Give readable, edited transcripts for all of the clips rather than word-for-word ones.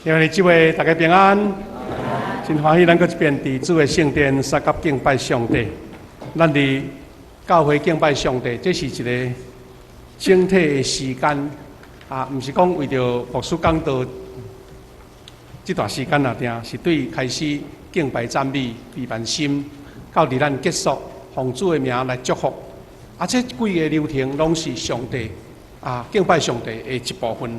因为这位大家平安，真欢喜，咱搁一遍伫主的圣殿三甲敬拜上帝。咱伫教会敬拜上帝，这是一个整体的时间啊，毋是讲为着牧师讲道这段时间啊，定是对开始敬拜赞美、备万心，到伫咱结束，奉主的名来祝福。啊，这几个流程拢是上帝啊敬拜上帝的一部分。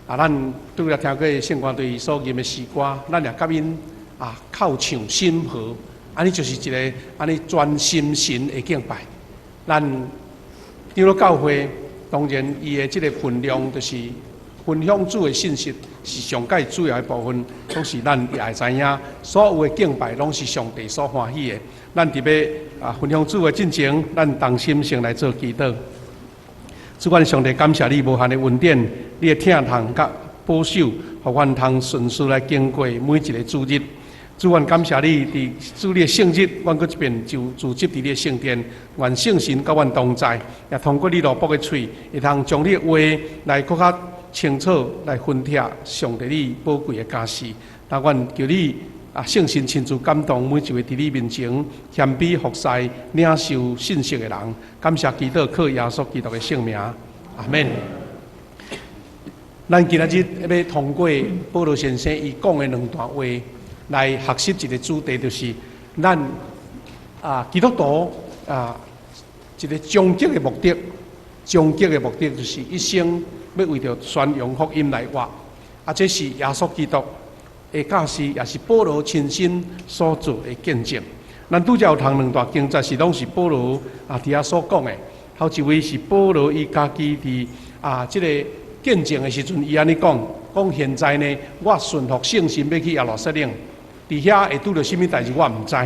啊，咱拄了听过圣歌队所吟的诗歌，咱也甲因啊靠唱心和，安尼就是一个安尼专心神的敬拜。咱进入教会，当然伊的这个分量就是分享主的信息，是上界主要的部分，拢是咱也会知影，所有的敬拜拢是上帝所欢喜的。咱伫要啊分享主的进程，咱同心先来做祈祷。主愿上帝感谢你无限的恩典，你的疼痛甲保守，互阮通顺遂来经过每一个主日。主愿感谢你伫主你的圣日，阮搁一遍就组织伫你的圣殿，愿圣神甲阮同在，也通过你罗卜的嘴，会通将你的话来搁较清楚来分贴上帝你宝贵的家事。但愿求你啊，圣神亲自感动每一位伫你面前谦卑服侍、领受信息的人。感谢祈祷，靠耶稣基督的圣名，阿门。咱今仔日要通过保罗先生伊讲的两段话，来学习一个主题，就是咱啊基督徒啊一个终极的目的。终极的目的就是一生要为着宣扬福音来活。啊，这是耶稣基督的教示，也是保罗亲身所做的见证。咱拄则有读两段经节，是拢是保罗啊伫遐所讲的。头一位是保罗伊家己伫啊这个见证的时阵，伊安尼讲现在呢，我顺服圣神要去耶路撒冷，伫遐会拄着什么代志我毋知。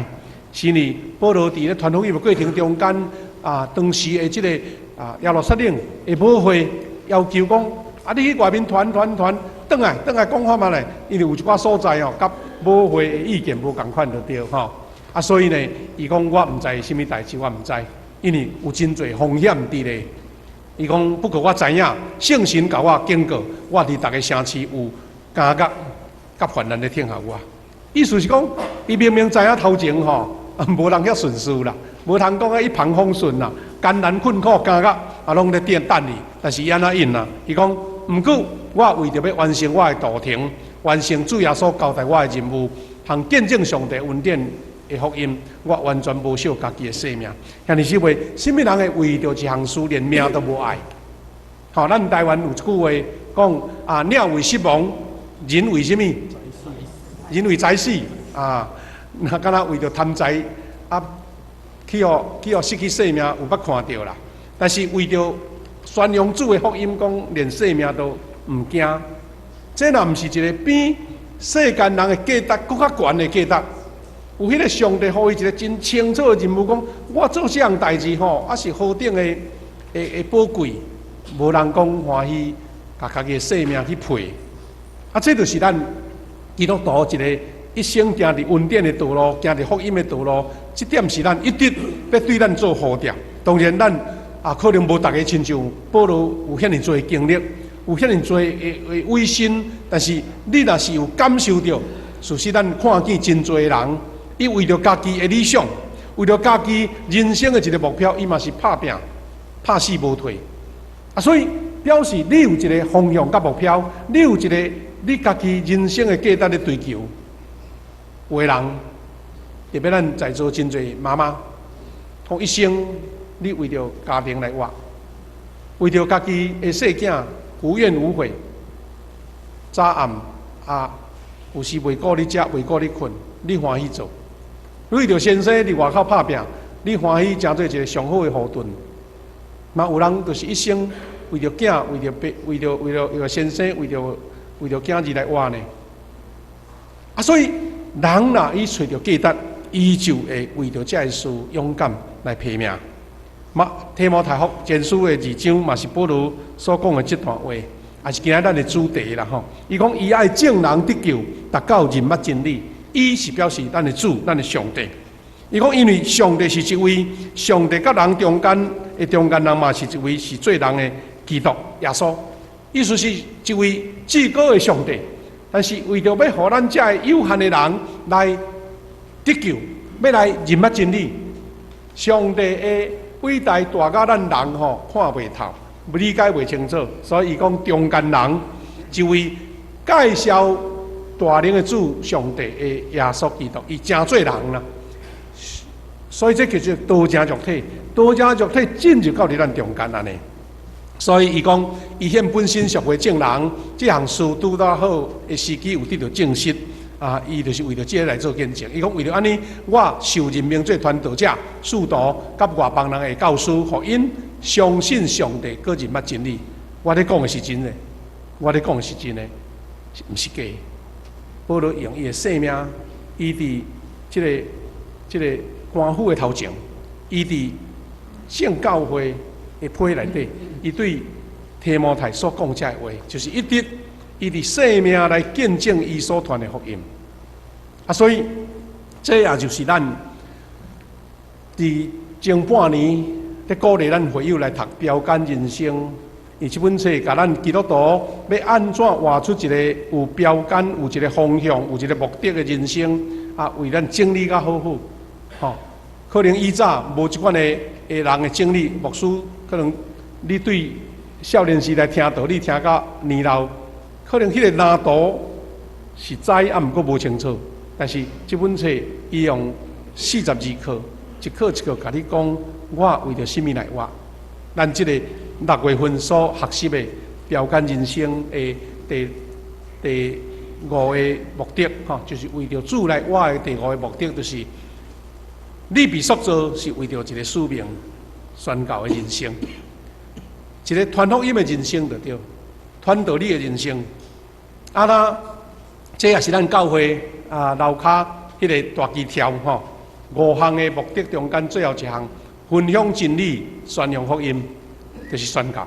是呢，保罗伫咧传福音的过程中间啊，当时的这个啊耶路撒冷的母会要求讲啊，你去外面传，转来讲法嘛咧，因为有一寡所在哦，甲母会的意见无共款就对吼。啊，所以呢，伊讲我毋知什么代志，我毋知，因为有真侪风险伫咧。伊讲不过我知影，圣神甲我警告，我伫逐个城市有监狱甲犯人咧听候我。意思是讲，伊明明知影头前吼，无人遐顺遂啦，无通讲一帆风顺啦，艰难困苦监狱啊，拢咧等你。但是伊安怎应啦？伊讲，毋过我为着要完成我的道程，完成主耶稣交代我的任务，通见证上帝恩典的福音，我完全无惜家己的性命。遐尼是话，什么人会为着一项事连命都无爱？好，咱台湾有一句话讲啊，鸟为食亡，人为什么？人为财死啊！那敢若为着贪财啊，去互失去性命，有捌看到啦。但是为着宣扬主的福音，讲连性命都毋惊，这若毋是一个比世间人的价值更较悬的价值。有迄个上帝予伊一个真清楚的任务，讲我做这样代志吼，啊是何等的宝贵，无人讲欢喜，把家己的性命去赔。啊，这就是咱基督徒一个一生行伫恩典的道路，行伫福音的道路，这点是咱一直要对咱做呼召。当然，咱啊可能无大家亲像保罗有遐尼多经历，有遐尼多的委身，但是你若是有感受到，事实咱看见真多人，伊为着家己的理想，为着家己人生的一个目标，伊嘛是拍拼、拍死无退。啊，所以表示你有一个方向甲目标，你有一个你家己人生的价值的追求。有的人，特别咱在座真侪妈妈，讲一生你为着家庭来活，为着家己的细囝无怨无悔，早暗啊，有时袂顾你食，袂顾你困，你欢喜做。为着先生伫外口拍拼，你欢喜成做一个上好的后盾。嘛有人就是一生为着囝，为着先生，为着囝儿来活呢。啊，所以人若伊找着价值，伊就会为着这事勇敢来拼命。嘛，提摩太福前书的2章嘛是保罗所讲的这段话，也是今仔咱的主题啦吼。伊讲伊爱正人得救，达到人物真理。伊是表示咱的主，咱的上帝。伊讲因为上帝是一位，上帝甲人中间的中间人嘛是一位是做人的基督耶稣。意思是一位至高的上帝，但是为着要互咱这有限的人来得救，要来认捌真理，上帝的伟大大甲咱人看袂透，理解袂清楚，所以伊讲中间人一位介绍大能的主上帝的耶稣基督，伊真做人啦。所以这叫做道成肉体，道成肉体进入到咱中间安尼。所以伊讲，伊现本身属为正人，这项事拄到好的时机有得到证实啊，伊就是为着这个来做见证。伊讲为着安尼，我受任命做传道者、使徒，甲外邦人的教师福音，相信上帝，个认捌真理。我咧讲的是真的，我咧讲的是真的，毋是假的。保罗用伊的性命，伊伫这个官府的头前，伊伫圣教会的批内底，伊对提摩太所讲这话，就是伊伫性命来见证伊所传的福音。啊，所以这也就是咱伫前半年在鼓励咱会友来读标杆人生。伊这本册甲咱基督徒要安怎活出一个有标杆、有一个方向、有一个目的的人生啊，为咱整理较好好。吼，可能以早无即款的人的经历，牧师可能你对少年时代听道理听到年老，可能迄个难度是知啊，毋过无清楚。但是即本册伊用42课，一课一课甲你讲，我为着甚物来活。咱即个6月份所学习的标杆人生的第5个目的，吼，就是为着主来活的第5个目的，就是你被塑造是为着一个使命宣告的人生，一个传福音的人生就对，传道理的人生。啊，那这也是咱教会啊楼骹迄个大旗条吼，5项的目的中间最后一项，分享真理、宣扬福音，就是宣告。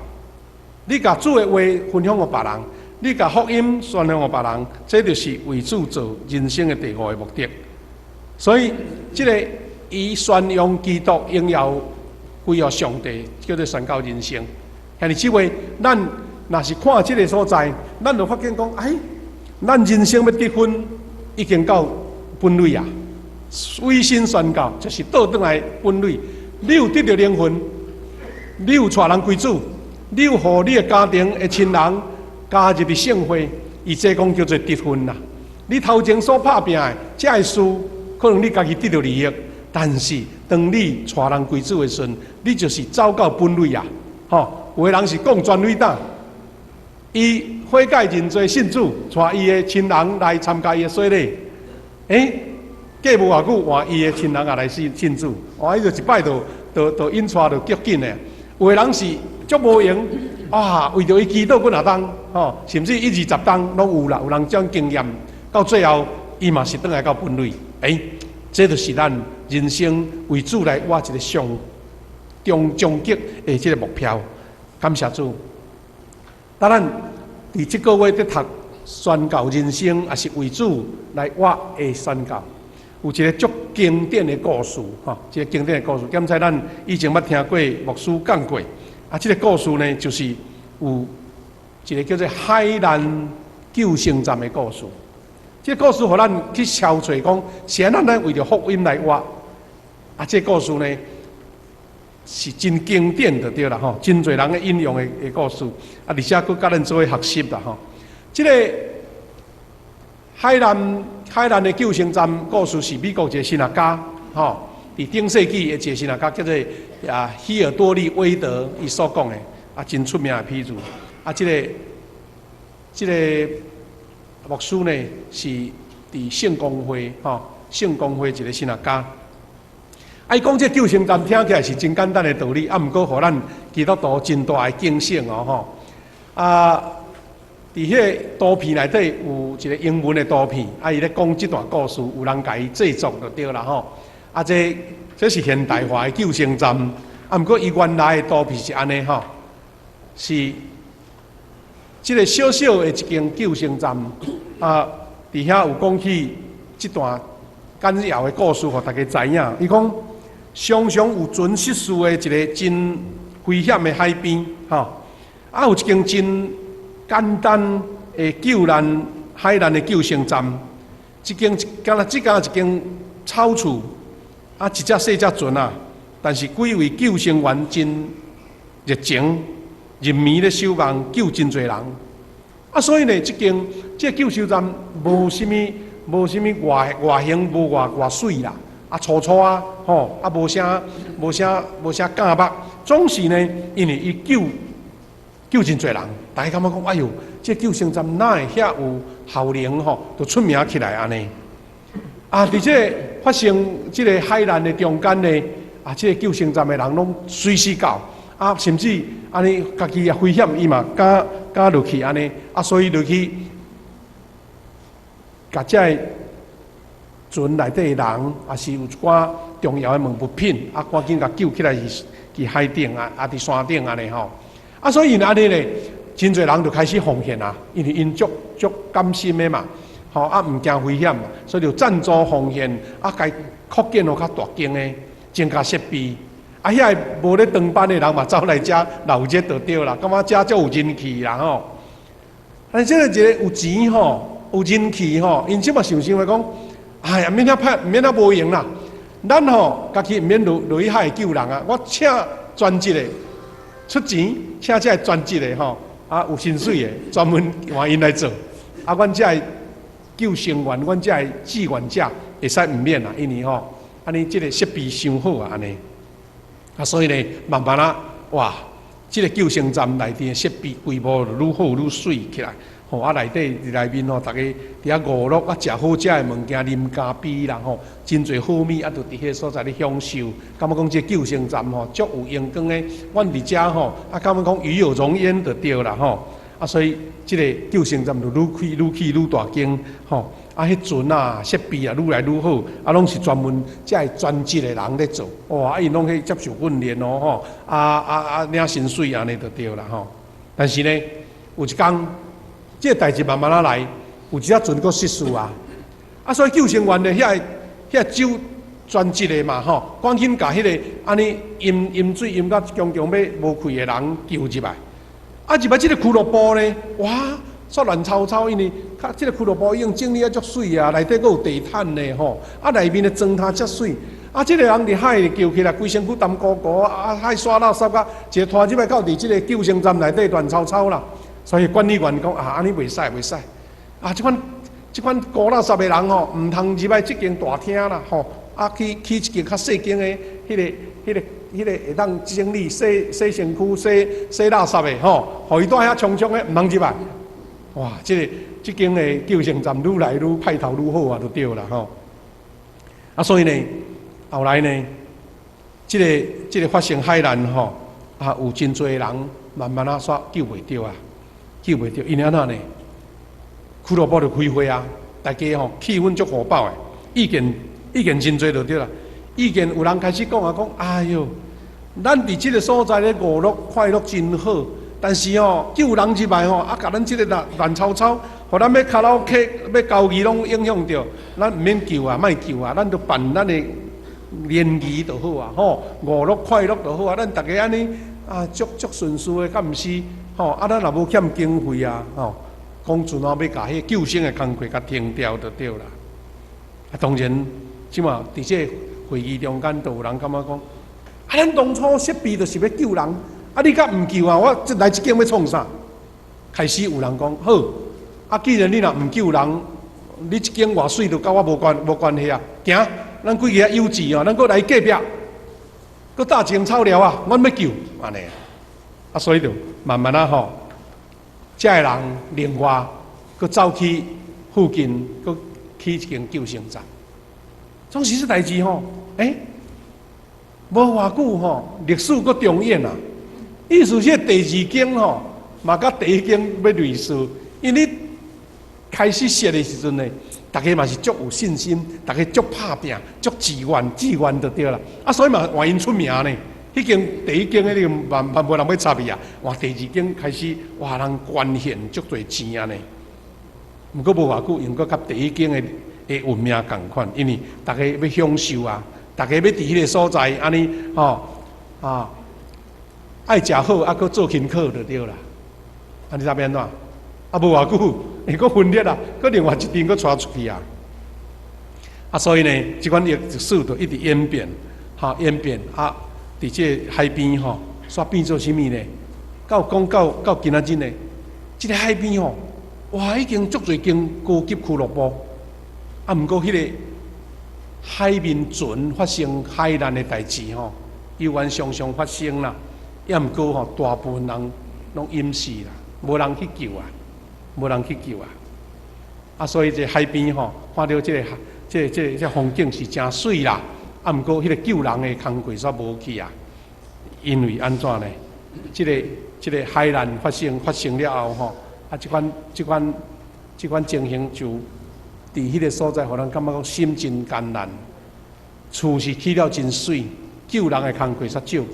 你甲主的话分享给别人，你甲福音宣扬给别人，这就是为主做人生的第5个目的。所以，这个以宣扬基督荣耀归予上帝，叫做宣告人生。像你即位，咱若是看这个所在，咱就发现讲，哎，咱人生要得分，已经到本类啊。委身宣告就是倒转来本类。你有得到灵魂，你有带人归主，你有互你的家庭的亲人加入的圣会，伊这讲叫做得分啦。你头前所拍拼的这个事，可能你家己得到利益，但是当你带人归主的时阵，你就是走到本类啊。吼，有的人是讲专伟大，伊悔改认罪信主，带伊的亲人来参加伊的洗礼，过无偌久，换伊的亲人也来信主，哇！伊就一摆就引带就脚紧的。有的人是足无用啊，为着伊祈祷几啊当，吼，甚至1、20当拢有啦。有人这种经验，到最后伊嘛是倒来到本类。这就是咱人生为主来活一个上终极的这个目标。感谢主！当然，伫这个月在读宣告人生，也是为主来活的宣告。有一个足经典的故事，吼，一个经典的故事，检在咱以前捌听过牧师讲过。啊，这个故事呢，就是有一个叫做海南救生站的故事。这个故事，互咱去敲找讲，是安咱为着福音来活。啊，这个故事呢，是真经典的对啦，吼，真侪人的引用的故事。啊，而且佫甲咱做伙学习啦，吼。这个海南的救生站故事是美国一个神学家，吼，伫顶世纪的一个神学家叫做希尔多利·威德伊所讲的，啊，真出名的譬如，啊，这个牧师呢是伫圣公会，吼，圣公会一个神学家。啊，伊讲这救生站听起来是真简单的道理，啊，毋过互咱基督徒真大的警醒哦，吼，啊。伫迄个图片内底有一个英文的图片，啊，伊咧讲这段故事，有人甲伊制作就对啦吼。啊，这是现代化的救生站，啊，毋过伊原来的图片是安尼吼，是这个小小的一间救生站，啊，伫遐有讲起这段简要的故事，互大家知影。伊讲常常有船失事的一个真危险的海边，吼，啊，有一间真简单的救难海南的救生站，即间敢若即间一间草厝，啊，一只细只船啊，但是几位救生员真热情，认命咧守望，救真侪人。啊，所以呢，即救生站无啥物外形，无外水啦，啊，粗粗啊，吼，啊，无啥干巴，总是呢，因为伊救真侪人，大家感觉讲，哎哟，这救生站哪会遐有效能吼，就出名起来安尼。啊，伫这发生这个海难的中间呢，啊，这个救生站的人拢随时到，啊，甚至安尼家己也危险，伊嘛敢落去安尼，啊，所以落去，甲这船内底的人，也是有一寡重要的物品，啊，赶紧甲救起来去海顶啊，伫山顶安尼吼。啊，所以安尼咧，真侪人就开始奉献啊，因为因足甘心的嘛，吼啊唔惊危险嘛，所以就赞助奉献，啊，该扩建较大间的，增加设备，啊，遐无咧长班的人嘛走来遮留热就对啦，感觉遮足有人气啦吼。但这个一个有钱吼，有人气吼，因即嘛想讲，哎呀，免遐无用啦，咱吼家己唔免落去海救人啊，我请专职的。出钱，请这专职的吼，啊有薪水的，专门换因来做。啊，阮这救生员，阮这志愿者会使唔免啦，因为吼，安尼这个设备伤好啊，安尼。啊，所以呢，慢慢啊，哇，这个救生站内底的设备规模就愈好愈水起来。吼，啊内面吼，大家伫遐娱乐啊，食好食的物件，啉咖啡啦吼，真侪好米啊，就伫迄所在咧享受。感觉讲这救生站吼，足有阳光的。阮伫遮吼，啊，感觉讲与有荣焉就对啦吼。啊，所以这个救生站就愈去愈大间吼。啊，迄船啊，设备啊，愈来愈好。啊，拢是专门这专职的人咧做。哇，啊，因拢去接受训练哦吼。领薪水安尼就对啦吼。但是呢，有一天。这个代志慢慢来，有一只船阁失事啊！啊，所以救生员呢，遐酒专职的嘛吼，赶紧甲迄个安尼淹水淹到强要无气的人救入来。啊，入来这个俱乐部呢，哇，煞乱糟糟，因为这个俱乐部已经整理啊足水啊，内底阁有地毯呢吼，啊，内面的砖头足水。啊，这个人伫海救起来，规身躯澹糊糊啊，海沙垃圾啊，一个拖入来到伫这个救生站内底乱糟糟啦。所以管理员讲啊，安尼袂使，啊，这款高垃圾的人吼，唔通入来这间大厅啦，吼，啊去一间较细间的，迄个会当整理洗身躯、洗垃圾的吼，互伊住遐冲冲的，唔通入来。哇，这间的救生站愈来愈派头愈好啊，就对啦吼。啊，所以呢，后来呢，这个发生海难吼，啊，有真侪人慢慢啊煞救袂着啊。救袂着，因为安那呢？俱乐部就开会啊，大家吼气氛足火爆诶，意见真多就对啦。意见有人开始讲哎哟，咱伫即个所在咧娱乐快乐真好，但是吼救人入来吼，啊，甲咱即个乱糟糟，互咱要卡拉 OK 要交易拢影响着，咱毋免救啊，莫救啊，咱就办咱的联谊就好啊，吼，娱乐快乐就好啊，咱大家安尼啊，足顺遂诶，敢毋是？吼，啊，咱若无欠经费啊，吼，讲船啊要甲迄救生的工作甲停掉就对啦。啊，当然，即嘛伫这会议中间，就有人感觉讲，啊，咱当初设备就是要救人，啊，你甲毋救啊，我来这间要创啥？开始有人讲，好，啊，既然你若毋救人，你这间偌水就甲我无关系啊。行，咱几个幼稚哦，咱搁来隔壁，搁搭一间草寮啊，阮要救安尼。啊，所以就慢慢啊吼，这个人另外佮走去附近，佮起一间救生站。总是这代志吼，无偌久吼，历史佮重演啊。意思是第二间吼，嘛甲第一间要类似，因为你开始设的时阵呢，大家嘛是足有信心，大家足拍拼，足志愿就对啦。啊，所以嘛换因出名呢。迄间第一间迄个万无人要插伊啊，哇！第二间开始哇，人捐献足侪钱啊呢。毋过无偌久，因搁甲第一间的运命共款，因为大家要享受啊，大家要伫迄个所在安尼爱食好，啊，搁做勤课就对啦。啊，你知变怎？啊，无偌久，会阁分裂啊，阁另外一边阁带出去啊。啊，所以呢，即款历史就一直演变，演变啊，伫这海边吼，煞变做啥物呢？到讲到今仔日呢，即个海边吼，哇，已经足侪间高级俱乐部，啊，毋过迄个海面船发生海难的代志吼，犹原常常发生啦。也毋过吼，大部分人拢淹死啦，无人去救啊，无人去救啊。啊，所以这海边吼，看到这风景是真水啦。啊，毋过迄个救人的工作煞无去啊，因为安怎呢？这个海难发生了后吼，啊，这款情形就伫迄个所在，互人感觉讲心真艰难，厝是起了真水，救人的工作煞少去。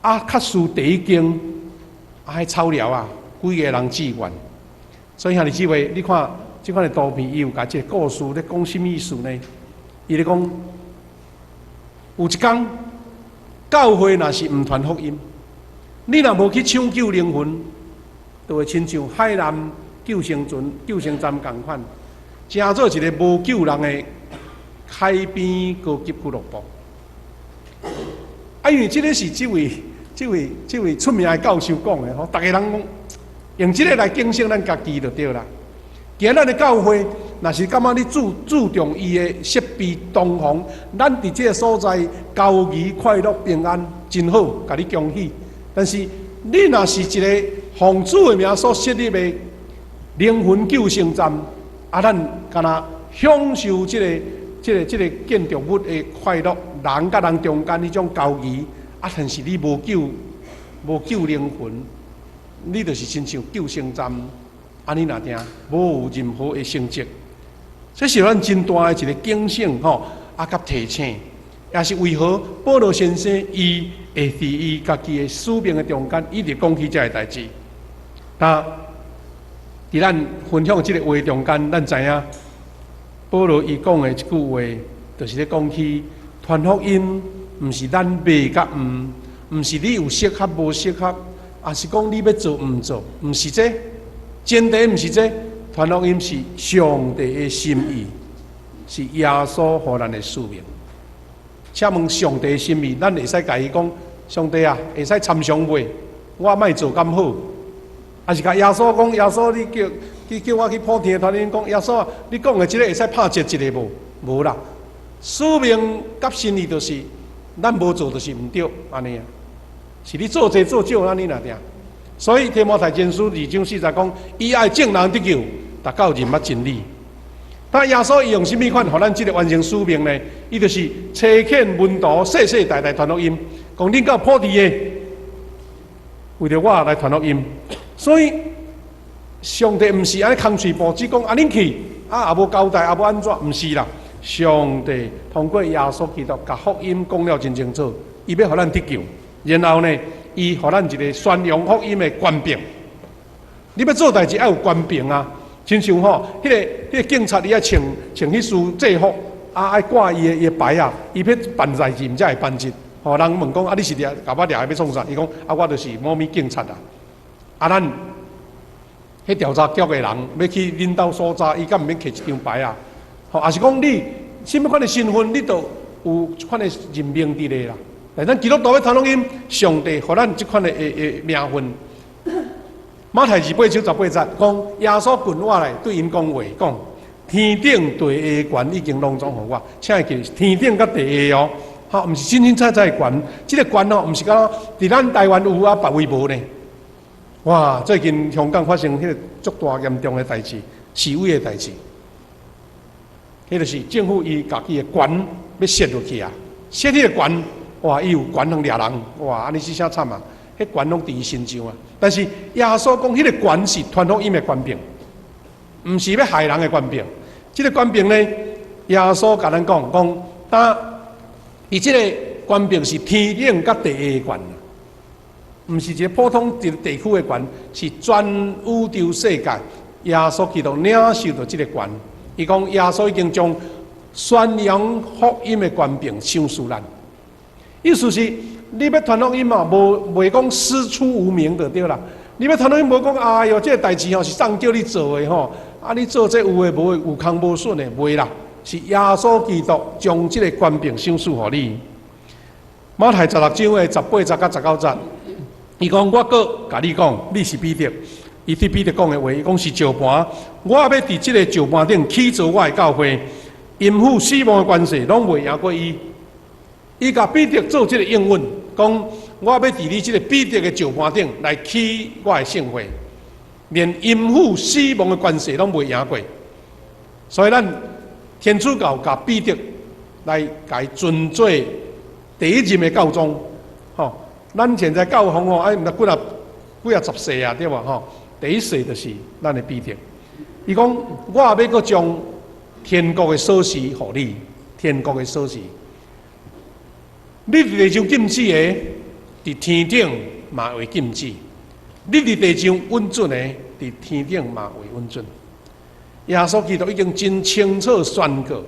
啊，较输第一间，啊，迄草寮啊，几个人志愿。所以兄弟姊妹，你看即款的图片，伊有甲即个故事咧讲什么意思呢？伊咧讲，有一天，教会若是毋传福音，你若无去抢救灵魂，就会亲像海南救生站共款，成做一个无救人的海边高级俱乐部。啊，因为这个是这位出名的教授讲的吼，大家人讲用这个来警醒咱家己就对啦。今咱的教会，若是感觉你注重伊的设备东方，咱伫这个所在交易快乐平安真好，甲你恭喜。但是你若是一个奉主的名所设立的灵魂救生站，啊，咱敢若享受这个建筑物的快乐，人甲人中间迄种交易，啊，但是你无救灵魂，你就是亲像救生站，安尼若定无有任何的成绩，这是咱真大的一个警醒吼，啊，甲提醒，也是为何保罗先生伊会伫伊家己的使命的中间，一直讲起这个代志。那伫咱分享这个话中间，咱知影。保罗伊讲的一句话，就是咧讲起传福音，毋是咱卖甲毋是你有适合无适合，也是讲你要做毋做，毋是这前提，毋是这传福音是上帝的心意，是耶稣互咱的使命。请问上帝的心意，咱会使甲伊讲，上帝啊，会使参详袂？我莫做咁好，还是甲耶稣讲，耶稣你叫我去普天传福音，讲耶稣啊，你讲的这个会使拍折一个无？无啦。使命甲心意就是，咱无做就是毋对，安尼啊。是你做济做少，安尼啦定。所以提摩太前书2章4节讲，以爱正人得救，达到人物真理。但耶稣伊用什么款，互咱这个完成使命呢？伊就是差遣门徒，世世代代传福音，讲恁到普地的，为着我来传福音。所以上帝毋是安尼空嘴布，只讲啊恁去，啊也无交代，也无安怎，毋是啦。上帝通过耶稣基督，甲福音讲了真清楚，伊要互咱得救。然后呢，伊互咱一个宣扬福音的官兵。你要做代志，要有官兵啊！亲像吼，迄个警察，伊爱穿迄束制服，啊爱挂伊的牌啊，伊要办代志，毋才会办节。吼，人问讲啊，你是甲我掠要创啥？伊讲啊，我就是某物警察啊。啊，咱迄调查局的人要去领导所在，伊敢毋免摕一张牌啊？吼，也是讲你什么款的身份，你都有一款的任命伫咧啦。但咱基督徒要传福音，上帝互咱即款的名分。马太28章18节讲，耶稣近我来对因讲话，讲天顶地下权已经拢总互我，请会记天顶甲地下哦，吼，毋是真真的权，即个权哦，毋是讲伫咱台湾有啊，别位无呢。哇！最近香港发生迄个足大严重的代志，示威的代志，迄就是政府伊家己的权要设落去啊，设迄个权，哇！伊有权通掠人，哇！安尼是啥惨啊？迄权拢伫伊身上啊。但是耶稣讲，迄个权是传福音的权柄，毋是要害人的权柄。即个权柄呢，耶稣甲咱讲，但伊即个权柄是天顶甲地下的权。毋是一个普通一个地区的权，是全宇宙世界耶稣基督领受到这个权。伊讲耶稣已经将宣扬福音的权柄赏赐咱。意思是你要传福音嘛，袂讲师出无名就对啦。你要传福音无讲，哎哟，这个代志吼是上叫你做的吼，啊，你做这有诶无诶，有空无损诶，袂啦，是耶稣基督将这个权柄赏赐互你。马太16章诶18节到19节，伊讲我搁甲你讲，你是彼得。伊对彼得讲的话，伊讲是石盘，我要伫即个石盘顶起造我的教会，阴府死亡的关系拢袂赢过伊。伊甲彼得做即个应允，讲我要伫你即个彼得的石盘顶来起我的圣会，连阴府死亡的关系拢袂赢过。所以咱天主教甲彼得来甲伊尊做第一任的教宗，吼，咱现在教皇吼，哎，毋知几啊10世啊，对吧？吼。第一世就是咱的彼得，伊讲我要搁将天国的锁匙互你，天国的锁匙，你伫地上禁止的，伫天顶嘛为禁止；你伫地上稳准的，伫天顶嘛为稳准。耶稣基督已经真清楚宣告，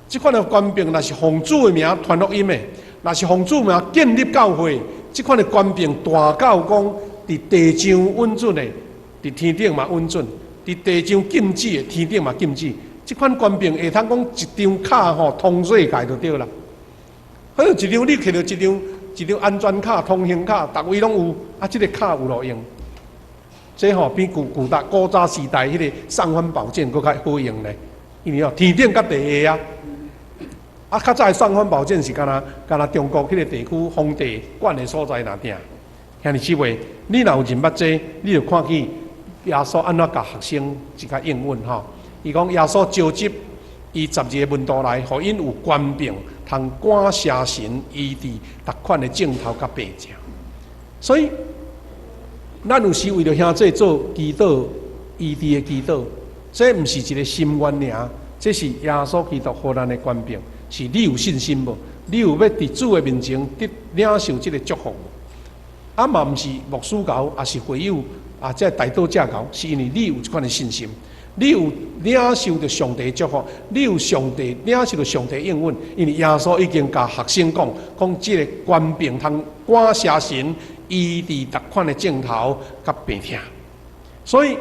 即款的权柄，若是奉主的名传福音的，若是奉主名建立教会，即款的权柄大到讲伫地上稳准的。伫天顶嘛稳准，伫地上禁止的，天顶嘛禁止。即款权柄会通讲一张卡吼通世界就对啦。好像一张你摕到一张安全卡、通行卡，逐位拢有，啊，即个卡有路用。这吼比古早时代迄个尚方宝剑搁较好用咧，因为天顶甲地下啊。啊，较早的尚方宝剑是敢若中国迄个地区皇帝管的所在那定。兄弟姊妹，你若有认捌这，你就看见。耶稣安怎甲学生一个应允吼？伊讲耶稣召集伊12个门徒来，互因有权柄，通赶邪神、医治逐款的症头甲病症。所以，咱有时为着兄弟做祈祷、医治的祈祷，这毋是一个心愿尔，这是耶稣基督互咱的权柄，是你有信心无？你有要伫主的面前得领受这个祝福无？啊嘛毋是牧师教，也是会友。啊，这大道正教，是因为你有这款的信心，你有领受着上帝的祝福，你有领受着上帝的应允，因为耶稣已经甲学生讲这个权柄通赶邪神、医治逐款的症头甲病痛。所以，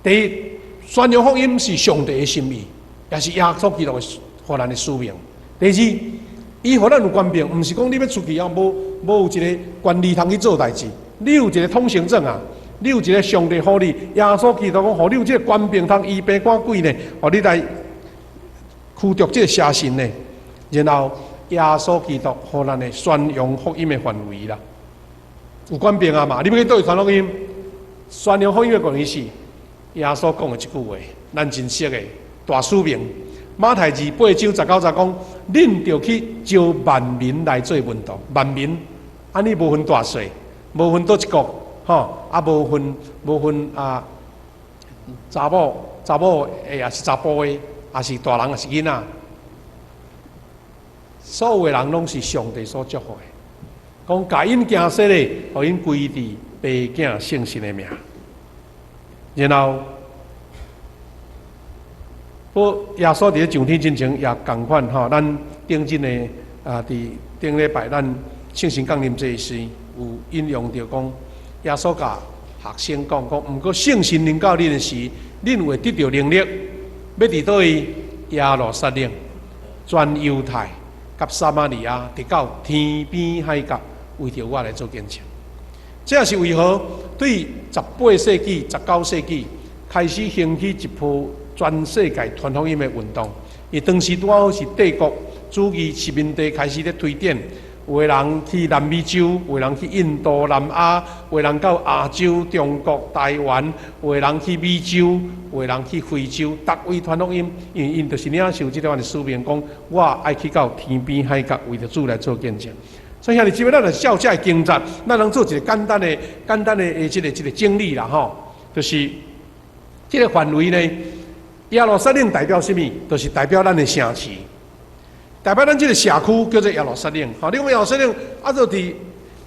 第一，宣扬福音是上帝的心意，也是耶稣基督的互咱的使命。第二，伊互咱有权柄，毋是讲你要出去啊，无有一个权利通去做代志。你有一个通行证啊，你有一个上帝互你，耶稣基督讲，互你有这个权柄通医病赶鬼呢，互你来驱逐这个邪神呢。然后耶稣基督互咱的宣扬福音的范围啦，有权柄啊嘛。你要去倒去传福音，宣扬福音的关键是耶稣讲的一句话，咱真熟的大使命。马太28章19节讲，恁着去招万民来做门徒，万民，安尼无分大小。无分倒一国，吼，啊无分啊，查某诶，也是查甫诶，也是大人，也是囡仔，所有诶人拢是上帝所祝福诶。讲甲因行说咧，互因归伫爸囝圣神诶名。然后，耶稣伫咧上天之前也共款吼，咱顶真诶啊，伫顶礼拜咱圣神降临这时。有引用着讲，耶稣甲学生讲，毋过圣神临到恁时，恁会得到能力，要伫倒去耶路撒冷、全犹太、甲撒玛利亚，直到天边海角，为着我来做见证。这也是为何对18世纪、19世纪开始兴起一波全世界传福音的运动，伊当时拄好是帝国主义殖民地开始咧推展。有的人去南美洲，有的人去印度、南亚，有的人到亚洲、中国、台湾，有的人去美洲，有的人去非洲，逐位传福音，因为因就是领受这款的使命，讲我爱去到天边海角，为着主来做见证。所以兄弟姊妹，咱来照这经节，咱能做一个简单的这个整理啦吼，就是这个范围呢，耶路撒冷代表什么？就是代表咱的城市。代表咱这个社区叫做耶路撒冷，吼，你讲耶路撒冷，啊，就伫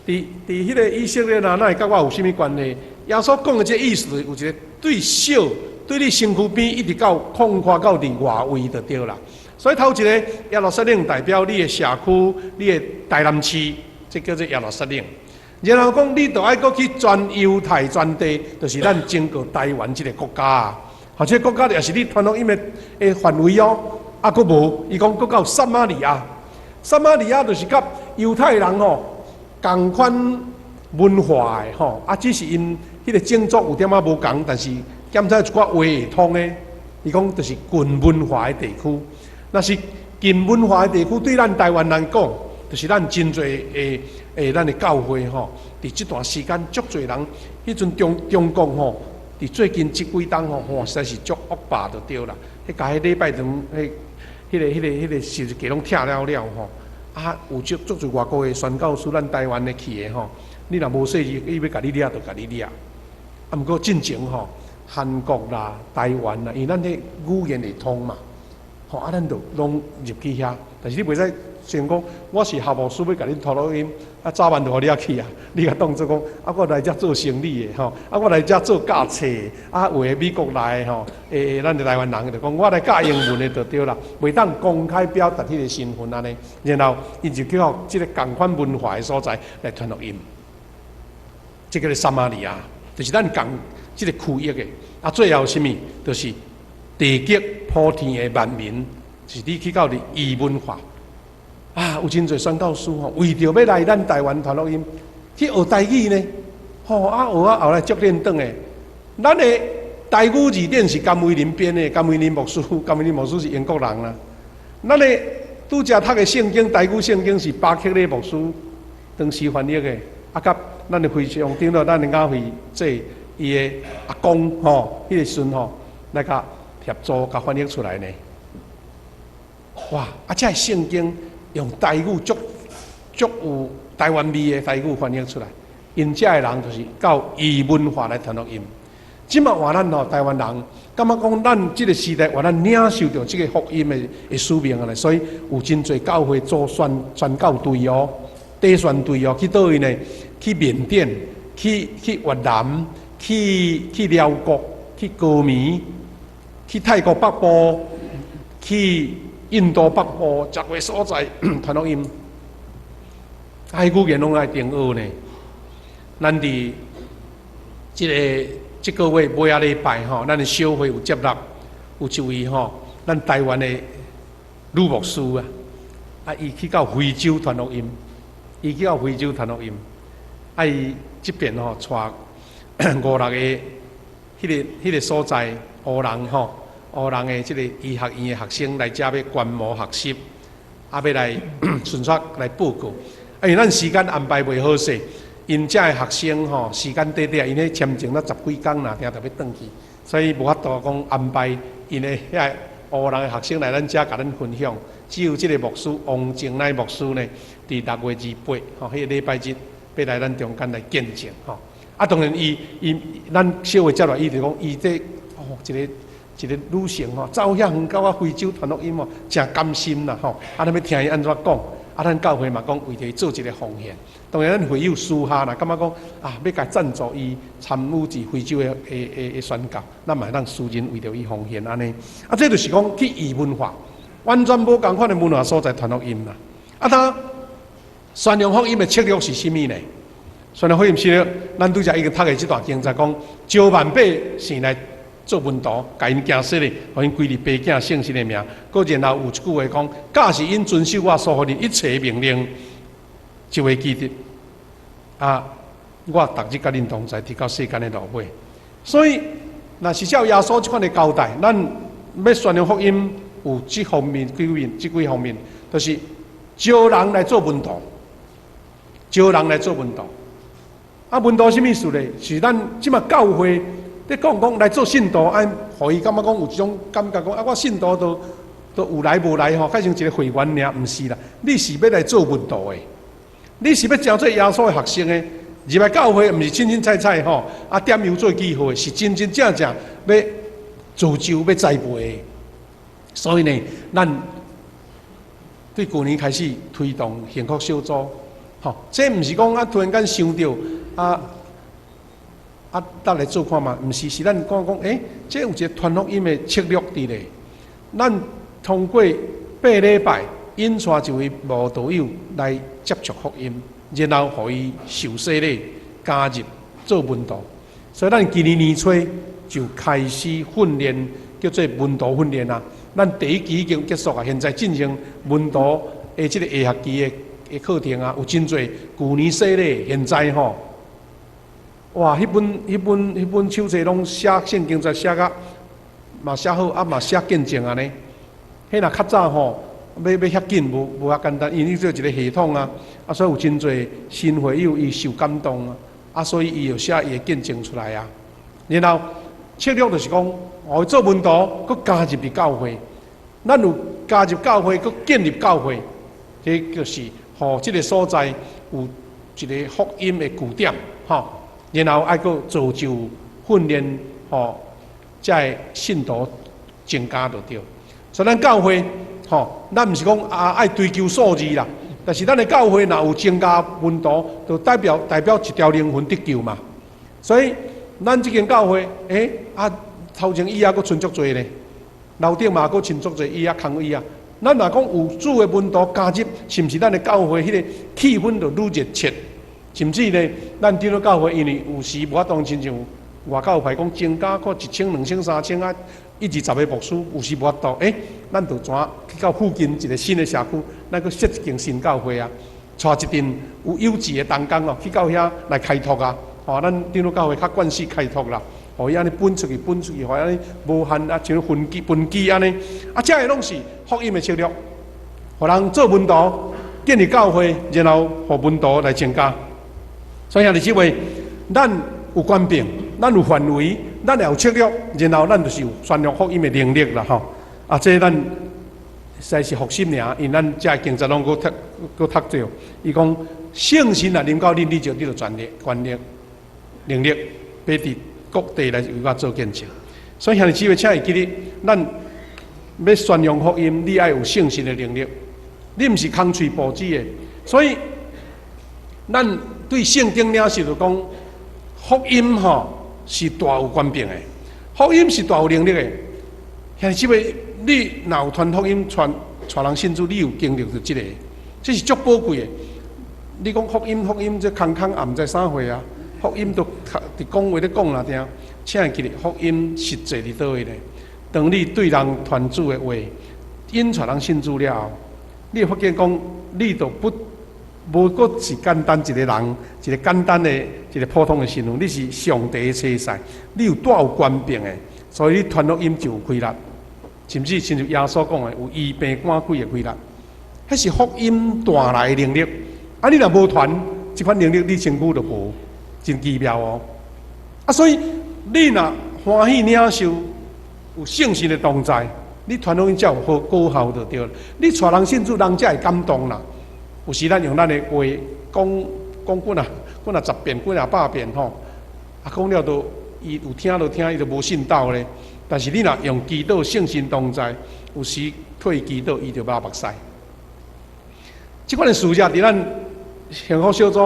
迄个以色列啊，那会甲我有啥物关系？耶稣讲的这意思，有一个对小，对你身躯边一直到扩宽到伫外围就对啦。所以头一个耶路撒冷代表你的社区，你的台南市，这叫做耶路撒冷。然后讲，你就爱搁去全犹太全地，就是咱整个台湾这个国家啊。或者国家也是你传福音的范围哦。啊，搁无，伊讲搁到撒玛利亚，撒玛利亚就是甲犹太人吼同款文化的吼，啊，只是因迄个种族有点仔无共，但是兼且一寡话会通的。伊讲就是近文化的地区，那是近文化的地区，对咱台湾人讲，就是咱真侪咱的教会吼，伫这段时间足侪人，迄阵中共吼，伫最近这几冬吼，实在是足恶霸就对啦。迄甲迄礼拜堂迄个时给拢拆了吼，啊，有足侪外国的宣教师，咱台湾的去的吼，你若无说伊要甲你掠，就甲你掠。啊，毋过进前吼。韩国啦、台湾啦，因为咱迄语言会通嘛，吼啊，咱就拢入去遐。但是你袂使先讲，我是校务师要甲恁托录音，啊，早晚就互你遐去啊。你甲当作讲，啊，我来遮做生意的吼，啊，我来遮做教册，啊，有诶美国来吼，咱台湾人就讲，我来教英文的就对啦，袂当公开表达迄个身份安尼。然后，因就去到即个共款文化的所在来传录音。这个是撒玛利亚，就是咱共。这个区域的啊，最后什么？就是地极普天的万民，是你去到的异文化啊，有真侪宣教师吼，为着要来咱台湾传录音，去学台语呢，吼啊学啊后来足练转的。咱的台语字典是甘伟林编的，甘伟林牧师是英国人啦。咱的拄则读的圣经，台语圣经是巴克利牧师当时翻译的，啊，甲咱的会上顶到咱的教会这。伊的阿公吼，迄个孙吼，来甲协助甲翻译出来呢。哇！啊，这圣经用台语足有台湾味的台语翻译出来，因遮的人就是到异文化来传福音。即马话咱吼台湾人，感觉讲咱即个时代话咱领受到即个福音的使命啊咧，所以有真侪教会做宣教队哦，地宣队哦，去倒位呢？去缅甸，去越南。去辽国，去高棉，去泰国北部，去印度北部10个所在传录音，爱语言拢爱定学呢。咱伫这个月尾礼拜吼，咱的小会有接纳有一位吼，咱台湾的女牧师啊，啊，伊去到非洲传录音，伊这边吼带。5、6个迄个所在，黑人吼，黑人的即个医学院的学生来遮要观摩学习，啊，要来顺续来报告。因为咱时间安排袂好势，因遮的学生吼时间短短，因迄签证了10几天啦，定要转去，所以无法度讲安排因的遐黑人的学生来咱遮甲咱分享。只有即个牧师王正乃牧师呢，伫6月28吼，迄个礼拜日要来咱中间来见证吼。啊，当然，咱小会接落，伊就讲，伊这一个女性吼，走遐远到啊非洲传录音哦，真甘心啦吼。啊，咱要听伊安怎讲，啊，咱教会嘛讲为着做一个奉献。当然，咱会有私下啦，感觉讲啊，要甲赞助伊参与至非洲的宣教，咱嘛当私人为着伊奉献安尼。啊，这就是讲去异文化，完全无共款的文化所在传录音啦。啊，他宣扬福音的策略是甚物呢？宣扬福音是，咱拄则已经读的这段经在讲，招万百姓来做门徒，甲因行洗礼，互因归入爸囝圣神的名。搁然后有一句话讲，假是因遵守我所予你一切命令，就会记得啊，我逐日甲恁同在，直到世间的落尾。所以，若是照耶稣这款的交代，咱要宣扬福音有几方面、几方面，就是招人来做门徒，啊，门徒什么意思呢？是咱即马教会在讲来做信徒，按互伊感觉讲有一种感觉讲啊，我信徒都有来无来吼，改成一个会员尔，毋是啦。你是要来做门徒的，你是要教做耶稣的学生的。入来教会毋是清清彩彩吼，啊点油做记号的，是真真正正要造就、要栽培的。所以呢，咱对去年开始推动幸福小组。吼，这毋是讲啊，突然间想到得来做看嘛，毋是，是咱讲，这有一个传福音的策略伫咧。咱通过8礼拜引带一位慕道友来接触福音，然后互伊受洗礼，加入做门徒。所以咱今年年初就开始训练，叫做门徒训练啊。咱第一期已经结束啊，现在进行门徒的这个下学期的课程啊，有真侪旧年洗礼，现在吼，哇，迄本手册拢写圣经在写甲嘛写好，啊嘛写见证安尼。迄若较早吼，要遐紧无遐简单，因为伊做一个系统啊，啊所以有真侪新会友伊受感动啊，啊所以伊就写伊的见证出来啊。然后策略就是讲，我做门徒，佮加入伫教会，咱有加入教会，佮建立教会，这就是互即个所在有一个福音的据点，吼。然后爱佮造就训练，吼，才会信徒增加就对。所以咱教会，吼，咱毋是讲爱追求数字啦，但是咱的教会若有增加门徒，就代表一条灵魂得救嘛。所以咱即间教会，头前以后佫剩足侪咧，楼顶嘛佫剩足侪椅啊空椅啊。咱若讲有主的门徒加入，是毋是咱的教会迄个气氛就愈热切？甚至呢，咱伫咧教会，因为有时无法当亲像外教派讲增加个1000、2000、3000啊，1、20个牧师，有时无法度。咱就怎去到附近一个新的社区，咱佫设一间新教会啊，带一阵有优质的同工哦，去到遐来开拓啊。咱伫咧教会较惯势开拓啦，互伊安尼分出去，互伊安尼无限啊，像分支安尼，啊，这个拢是福音的策略，互人做门徒，建立教会，然后互门徒来增加。所以兄弟姊妹，咱有权柄，咱有范围，咱也有策略，然后咱就是有宣扬福音的能力啦，吼。啊，这咱实在是服心尔，因咱遮经济拢佫读着。伊讲圣神啊，临到恁，你就权力、能力，要伫各地来为我做见证。所以兄弟姊妹，请会记得，咱要宣扬福音，你爱有圣神的能力，你毋是空嘴报纸的。所以，咱对圣经领受就讲，福音吼是大有权柄的，福音是大有能力的。兄弟姊妹，你若有传福音、传人信主，你有经历到这个，这是足宝贵的。你讲福音，这空也毋知啥货啊！福音都伫讲话咧讲啦，听，请会记得福音实际伫倒位咧？当你对人传主的话，引传人信主了后，你会发现讲，你就无过是简单一个人，一个简单的一个普通的信徒，你是上帝的车赛，你有大有权柄的，所以你传福音就有规律，甚至亲像耶稣讲的，有医病赶鬼的规律，迄是福音带来的能力。啊，你若无传，这款能力你身躯就无，真奇妙哦。啊，所以你若欢喜领受有圣神的同在，你传福音才有好高效就对了。你带人信主，人才会感动啦。有时咱用咱的话讲几啊10遍，几啊100遍吼，啊讲了都伊有听就听，伊就无信道咧。但是你若用祈祷圣神同在，有时退祈祷，伊就擘目屎。即款的事业伫咱幸福小组，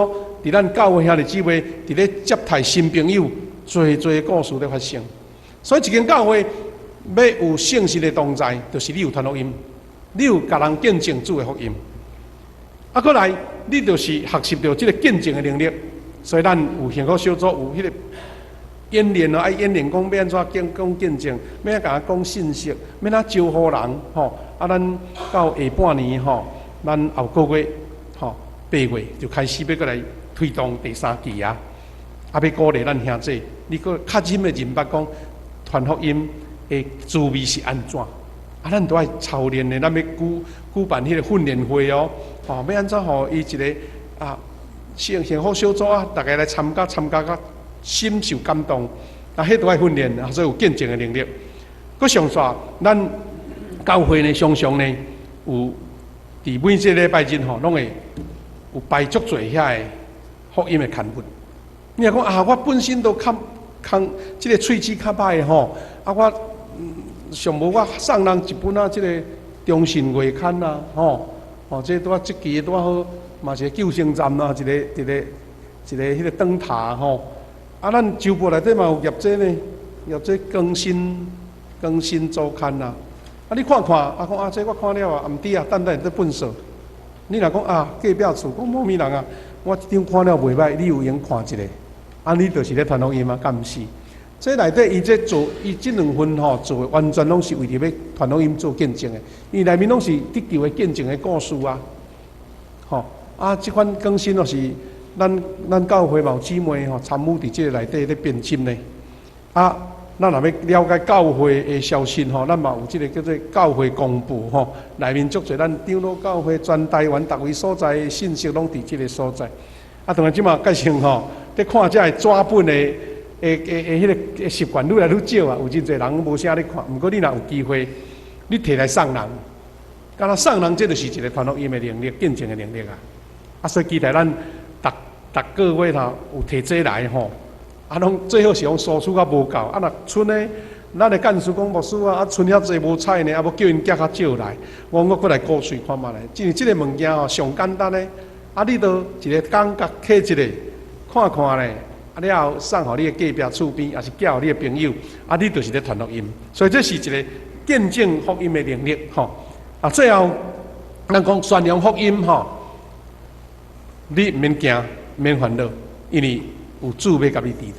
伫咱教会兄弟姊妹，伫咧接待新朋友，侪故事咧发生。所以一间教会要有圣神的同在，就是你有传福音，你有甲人见证主的福音。啊，过来，你就是学习到这个见证的能力，所以咱有幸福小组有迄个演练哦，爱演练讲要安怎讲见证，要安怎讲信息，要安怎招呼人吼。啊，咱到下半年吼，咱后个月吼8月就开始要过来推动第3期啊，啊要鼓励咱兄弟，你个较深的认捌讲传福音的滋味是安怎？啊，咱都爱操练的，咱要举办迄个训练会哦，要安怎互伊一个幸福小组啊，大家来参加甲深受感动，迄都爱训练，所以有见证的能力。佮上煞，咱教会呢，常常呢有伫每一个礼拜日吼，拢会有摆足侪遐个福音的刊物。你若讲我本身都较即个喙齿较歹吼，我上无我送人一本这个中信月刊啊，这拄即期拄好，嘛是救生站啊，一个迄个灯塔吼。咱周报内底嘛有业这呢，业这更新周刊啊。你看，讲这我看了啊，毋对啊，等这本数。你若讲隔壁厝讲某物人啊，我即张看了袂歹，你有闲看一下，啊，你就是咧传福音啊，敢毋是？这内底伊这做，伊即两份吼做的完全拢是为着要传福音做见证的，伊内面拢是得救的见证的故事啊，吼啊，即款更新就是咱教会嘛有姊妹吼参与伫即个内底咧编辑呢，啊。咱若要了解教会的消息吼，咱嘛有即个叫做教会公布吼，内面足侪咱长老教会全台湾逐位所在的信息拢伫即个所在。啊，当然即马介绍吼，伫看这纸本的迄个习惯愈来愈少啊，有真侪人无啥咧看。毋过你若有机会，你摕来送人，敢若送人，这就是一个传福音的能力、见证的能力啊。啊，所以期待咱逐个月吼有摕这来吼。啊，拢最好是用输出较无够，啊，若剩呢，咱的干事讲牧师啊，剩遐济无彩呢，啊，要叫因寄较少来，我过来鼓吹看觅咧。即个物件吼，上简单咧，啊，你都一个感觉摕一个看看咧，啊，了后送互你的隔壁厝边，也是寄互你的朋友，啊，你就是咧传福音。所以这是一个见证福音的能力，吼。啊，最后咱讲宣扬福音，吼，你毋免惊，免烦恼，因为有主要甲你治理，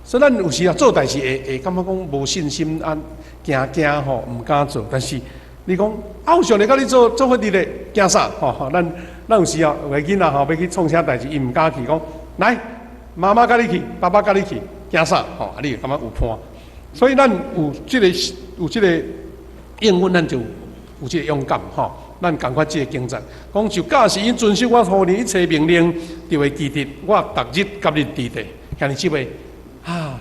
所以咱有时啊做代志会感觉讲无信心啊，惊吼，毋敢做。但是你讲偶像来甲你做伙治理，惊啥？吼，咱有时啊，有个囡仔吼要去创啥代志，伊毋敢去，讲来妈妈甲你去，爸爸甲你去，惊啥？吼，啊，你感觉有伴。所以咱有即个应允，咱就有即个勇敢，吼。咱赶快即个经验，讲就假使因遵守我互你一切命令，就会记得我逐日甲你治理。遐尼即位啊，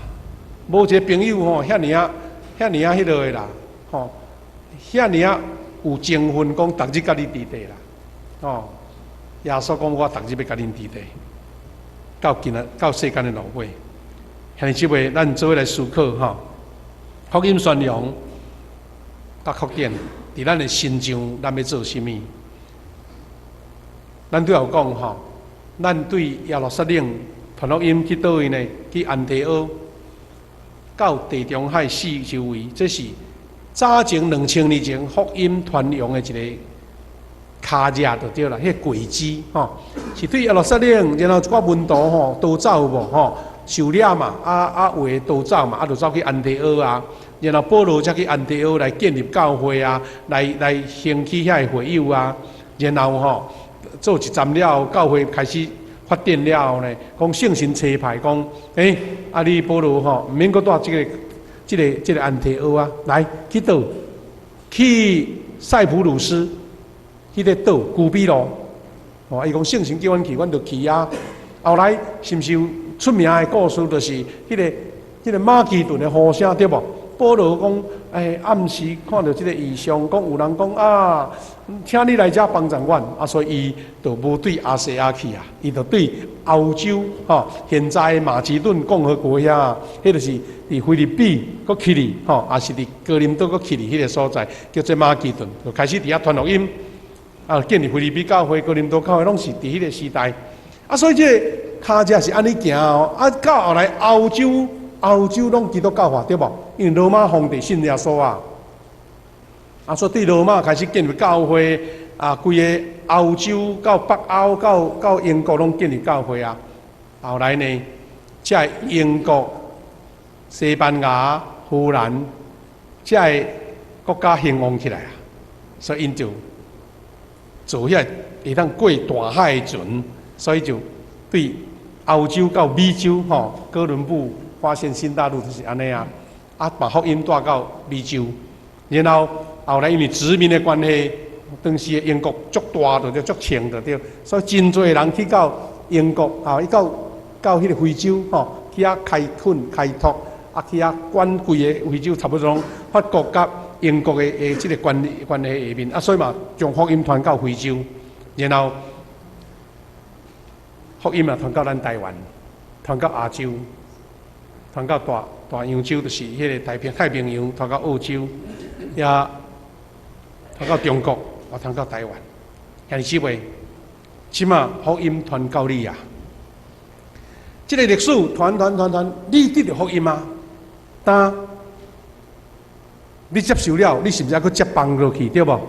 无一个朋友吼，遐尼啊迄落的啦，吼，遐尼啊有情分，讲逐日甲你治理啦，哦，耶稣讲我逐日要甲恁治理，到世间的落尾，遐尼即位咱做伙来思考吼，福音宣扬甲确定。伫咱的心上，咱要做甚物？咱都有讲吼，咱对耶路撒冷传福音去倒位呢？去安提阿，到地中海四周围，这是早前2000年前福音传扬的一个卡架就对啦，迄个轨迹吼，是对耶路撒冷，然后一寡门徒吼逃走有无吼？受掠嘛，有诶逃走嘛，就走去安提阿啊。然后保罗才去安提阿来建立教会啊，来兴起遐个会友啊，然后吼做一站了后，教会开始发展了后呢，讲圣神差派讲，你保罗吼，毋免搁带这个安提阿啊，来去倒去塞浦路斯，去咧倒古比路，伊讲圣神叫阮去，阮就去啊。后来是毋是有出名的故事，就是迄个马其顿的呼声对无？保罗讲，暗时看到这个异象，讲有人讲啊，请你来遮帮助阮，啊，所以伊就无对亚细亚去啊，伊就对欧洲吼，现在马其顿共和国遐，迄就是伫菲律宾搁去哩，吼，也是伫哥林多搁去哩迄个所在，叫做马其顿，就开始伫遐传福音，啊，建立菲律宾教会、哥林多教会，拢是伫迄个时代，啊，所以这个脚架是安尼行哦，啊，到后来欧洲拢基督教化对无？因为罗马皇帝信耶稣啊，所以对罗马开始建立教会啊，规个欧洲到北欧到英国拢建立教会啊。后来呢，才英国、西班牙、荷兰，才国家兴旺起来啊。所以因就做遐会当过大海的船，所以就对欧洲到美洲吼，哥伦布发现新大陆就是安尼啊。把福音带到美洲，然后后来因为殖民的关系，当时的英国足大就足强就对，所以真侪人去到英国啊，到迄个非洲吼，去遐开拓，啊去遐管规个非洲差不多法国甲英国的即个关系下面啊，所以嘛将福音传到非洲，然后福音嘛传到咱台湾，传到亚洲，传到大洋洲就是迄个太平洋，传到澳洲，也传到中国，也传到台湾。遐尼即位，即马福音传到你啊！即个历史传，你得到福音吗？但你接受了，你是毋是还佫接放落去，对无？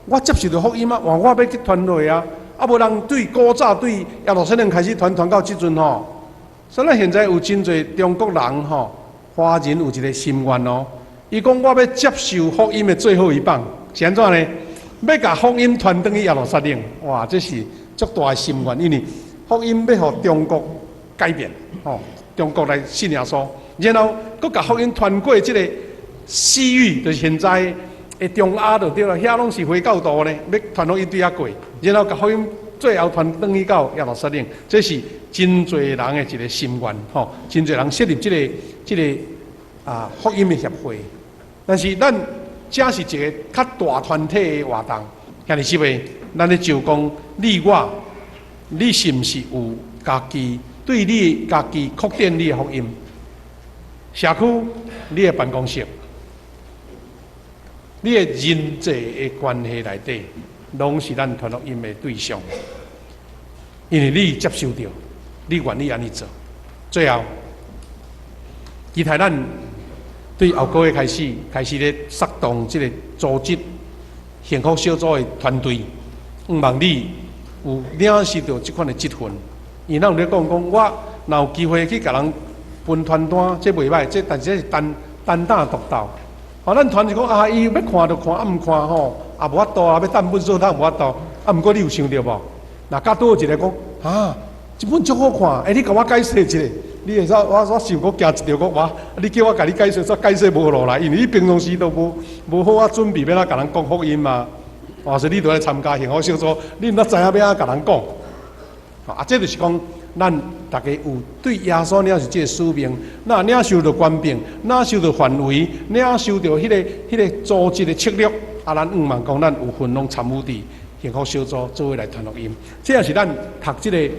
我接受到福音啊，我要去传落啊！啊，无人对古早对耶路撒冷开始传到即阵吼。所以咱现在有真侪中国人吼，华人有一个心愿哦。伊讲我要接受福音的最后一棒，是安怎呢？要甲福音传转去耶路撒冷，哇，这是足大的心愿，因为福音要互中国改变，吼，中国来信耶稣，然后佮甲福音传过即个西域，就是现在的中亚就对了，遐拢是回教徒呢，要传福音对遐过，然后甲福音最后传转去到耶路撒冷，这是真侪人的一个心愿，吼，真侪人设立即个福音的协会，但是咱这是一个较大团体的活动，兄弟姊妹，咱咧就讲你是毋是有家己对你家己确定你的福音？社区、你的办公室、你的人际的关系内底，拢是咱传福音的对象，因为你接受到，你愿意安尼做。最后，期待咱对后个月开始咧策动这个组织幸福小组的团队，望你有领受到这款的积分。因咱有咧讲，我若有机会去甲人分传单，这袂歹，但是这是单打独斗。咱团是讲伊要看就看，毋看吼，也无法度啊，要等本数，无法度。毋过你有想到无？若甲倒一个讲这本足好看，你甲我解释一下。你会说我想讲行一条路哇，你叫我甲你解释，煞解释无落来，因为你平常时都无好啊准备要甲人讲福音嘛。所以你都来参加幸福小组，你毋知影要甲人讲。这就是讲，咱大家有对耶稣领受这个使命，那领受到权柄，领受到范围，领受到迄个组织的策略，咱望讲咱有份拢参与伫幸福小组做伙来传福音。这也是咱读这个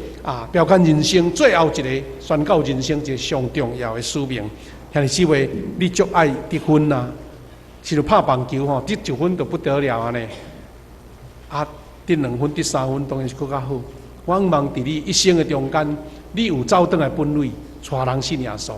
标杆人生最后一个宣告人生一个上重要的使命。兄弟姊妹，你足爱得分啊，是就拍棒球吼，得1分就不得了安尼。得2分、得3分，当然是更较好。我望伫你一生的中间，你有走倒来本位，带人信耶稣。